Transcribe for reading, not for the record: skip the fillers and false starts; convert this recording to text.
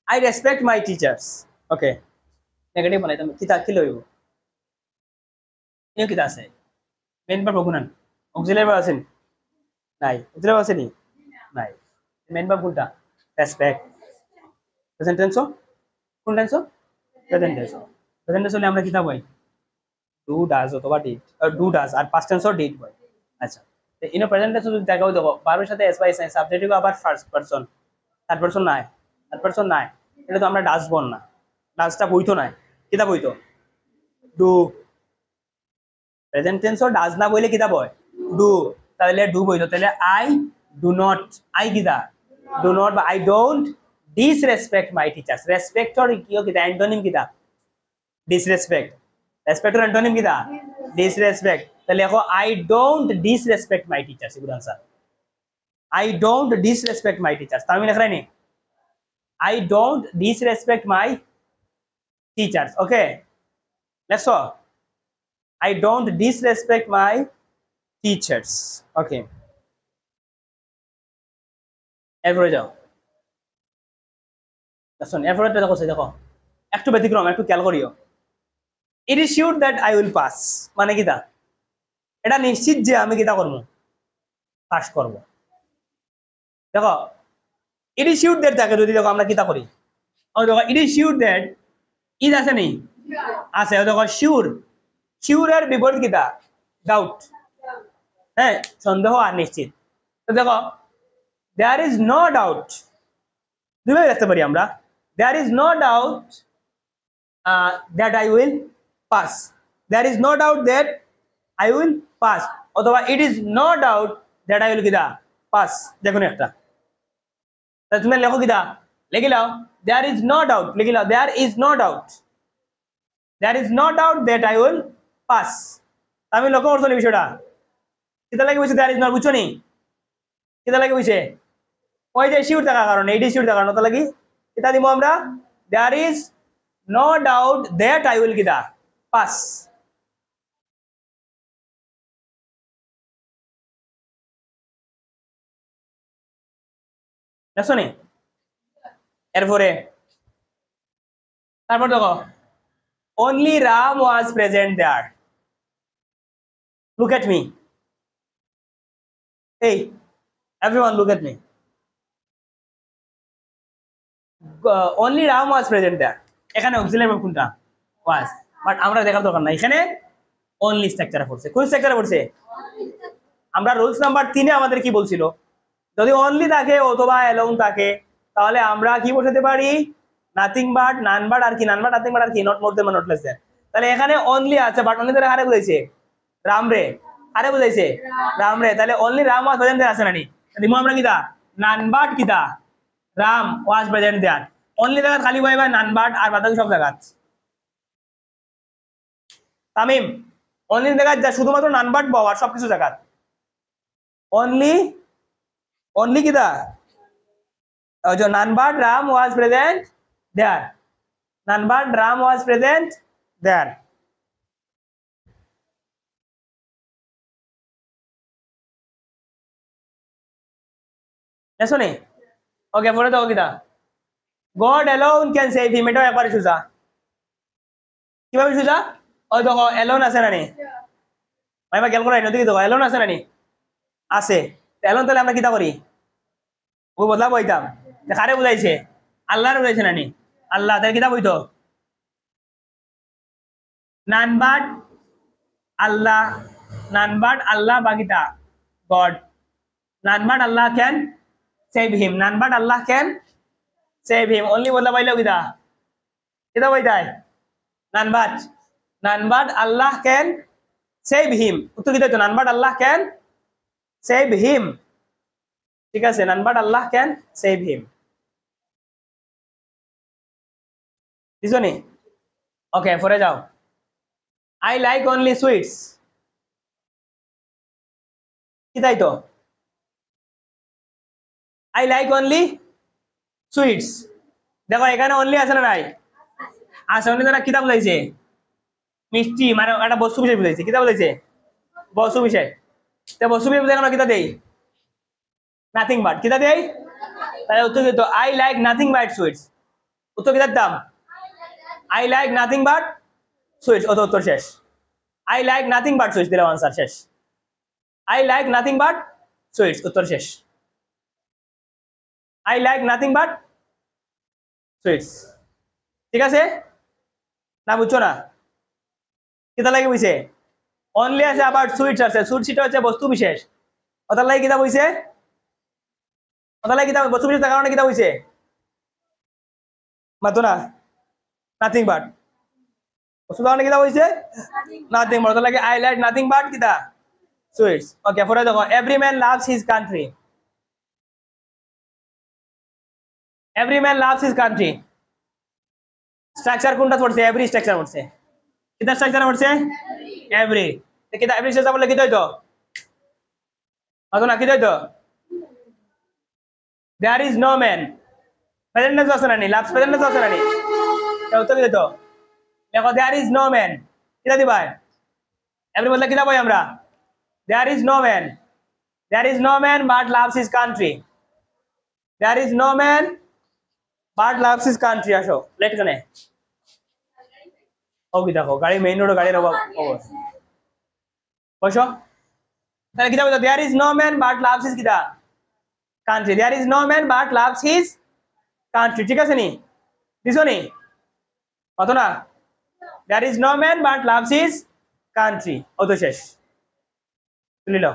I respect my teachers. Okay. Negative বানাইতাম কিতা কি লইব নিও কিতা আছে মেন ভার্ব কোনন অক্সিলারি ভার্ব আছে নাই অক্সিলারি ভার্ব আছে নি নাই মেন ভার্ব কোনটা রেসপেক্ট প্রেজেন্ট টেন্স কোন tense present tense present tense হলে আমরা কিতা বই ডু ডাজ অথবা ডিড ডু ডাজ আর পাস্ট টেন্স ডিড বই আচ্ছা তো ইন প্রেজেন্ট টেন্স যদি দেখাও দেখো ভার্বের সাথে এস বাই এস সাবজেক্টিভ আবার ফার্স্ট পারসন থার্ড পারসন নাই এটা তো আমরা ডাজ বল না ডাজটা বইতো নাই কিতা বইতো ডু প্রেজেন্ট টেন্স ডাজ না বইলে কিতা বয় ডু তাহলে ডু বইতো তাহলে আই ডু নট আই কিতা ডু নট বা I don't disrespect my teachers রেসপেক্টর কিও কিতা অ্যান্টোনিম কিতা ডিসরেসপেক্ট রেসপেক্টর অ্যান্টোনিম কিতা ডিসরেসপেক্ট তাহলে দেখো I don't disrespect my teachers এগুলো answer I don't disrespect my teachers তাহলে লেখা রাইনি I don't disrespect my teachers. Okay, let's go. I don't disrespect my teachers. Okay. এরপরে যাও শুন এরপরে দেখো দেখো একটু ব্যতিক্রম একটু খেয়াল করিও it is sure that I will pass মানে কিটা এটা নিশ্চিত যে আমি কিটা করব পাস করব দেখো it is sure that থাকে যদি দেখো আমরা কিতা করি ও দেখো it is sure that is আছে নি আছে দেখো sure এর বিপরীত কিতা ডাউট হ্যাঁ সন্দেহ আর নিশ্চিত তো দেখো there is no doubt দুইভাবে লিখতে পারি আমরা there is no doubt that I will pass there is no doubt that I will pass অথবা it is no doubt that I will কিতা pass দেখুন একটা তুমি লেখো কিটা লিখে লাও there is no doubt লিখে লাও there is no doubt that I will pass আমি লক্ষ্য করছো বিষয়টা কিটা লাগে বুঝছে there is not বুঝছো নি কিটা লাগে বুঝছে ওই যে শিওর থাকার কারণে এইটা শিওর থাকার কারণে তো লাগি কিটা দিমু আমরা there is no doubt that I will কিটা pass দেখছো নি এরপরে তারপর দেখো only Ram was present there look at me hey everyone look at me only Ram was present there এখানে অক্সিলারি ভার্ব কোনটা was বাট আমরা দেখার দরকার নাই এখানে only স্ট্রাকচারে পড়ছে কোন স্ট্রাকচারে পড়ছে আমরা রুলস নাম্বার 3 এ আমাদের কি বলছিল যদি only থাকে অথবা alone থাকে তাহলে আমরা কি বসাতে পারি নাথিং বাট নান বাট আর কি নান বাট নাথিং বাট আর কি not more than not less than তাহলে এখানে অনলি আছে বাট অনলি দ্বারা আরে বুঝাইছে রাম রে আরে বুঝাইছে রাম রে তাহলে only Ram was present there আছে নানি দিমু আমরা কিটা নান বাট কিটা Ram was present there only জায়গা খালি বইবা নান বাট আর বাকি সব জায়গা তামিম অনলি জায়গা যা শুধুমাত্র নান বাট পাওয়ার সবকিছু জায়গা only কিটা जो Nanbad Ram was present there. Nanbad Ram was present there. Yes or no? Okay, পরে দাও কিটা God alone can save him. এটা একবারে সুজা কিভাবে সুজা ওই দেখো alone আছে না নি ভাই বা খেয়াল করো এদিকে দেখো alone আছে না নি আছে alone তাহলে আমরা কিটা করি ও বদলা বইতাম কারে বুঝাইছে আল্লাহর বুঝাইছে নানি আল্লাহ তার কিতাব হইতো নানবাট আল্লাহ বাকিটা God none but Allah can save him none but Allah can save him only বদলা পাইলো কিতাব হইতাই নানবাট আল্লাহ ক্যান সেভ হিম উত্তর কিতা হইতো নানবাট আল্লাহ ক্যান সেভ হিম ঠিক আছে none but Allah can save him দিছনি ওকে পরে যাও I like only sweets কি তাই তো I like only sweets দেখো এখানে only আছে না নাই আছে only দ্বারা কিতাব বলাইছে মিষ্টি মানে একটা বস্তু বিষয় বলাইছে কিতাব বলাইছে বস্তু বিষয় তে বস্তু বিষয় বুঝাই আমরা কিতাব দেই nothing but kita দেই তাহলে উত্তর দিতো I like nothing but sweets উত্তর কি দিতাম I like nothing but sweets অত উত্তর শেষ I like nothing but sweets দিলাম আনসার শেষ I like nothing but sweets উত্তর শেষ I like nothing but sweets ঠিক আছে না বুঝছো না কিতা লাগে বুঝছে অনলি আছে আবার সুইটস আছে সুইটস এটা হচ্ছে বস্তু বিশেষ ওটার লাগে কিতা বুঝছে ওটার লাগে কিতা বস্তু বিশেষ থাকার কারণে কিতা বুঝছে মাতো না নাথিং বাট বস্তু কারণে কিতা বুঝছে নাথিং বাট ওটার লাগে আই লাইক নাথিং বাট কিতা সুইটস ওকে পরে দেখো every man loves his country every man loves his country structure কোনটা পড়ছে এভরি স্ট্রাকচার পড়ছে কিতা স্ট্রাকচার পড়ছে এভরি কিতা এভরি স্ট্রাকচার বললে কি হইতো মাতো না কি হইতো there is no man present tense আছে না নি লাভস প্রেজেন্ট টেন্স আছে না নি উত্তর কি দিতো দেখো দেয়ার ইজ নো ম্যান কিতা দিবা এভরি বললে কিতা বই আমরা there is no man but loves his country there is no man but loves his country আসো লেট কানে ও কি দেখো গাড়ি মেইন রোড গাড়ির অভাব বসো তাহলে কিতা বলতো there is no man but loves his কিতা country there is no man but loves his country ঠিক আছে নি দিছো নি কত না there is no man but loves his country ও তো শেষ তুলিল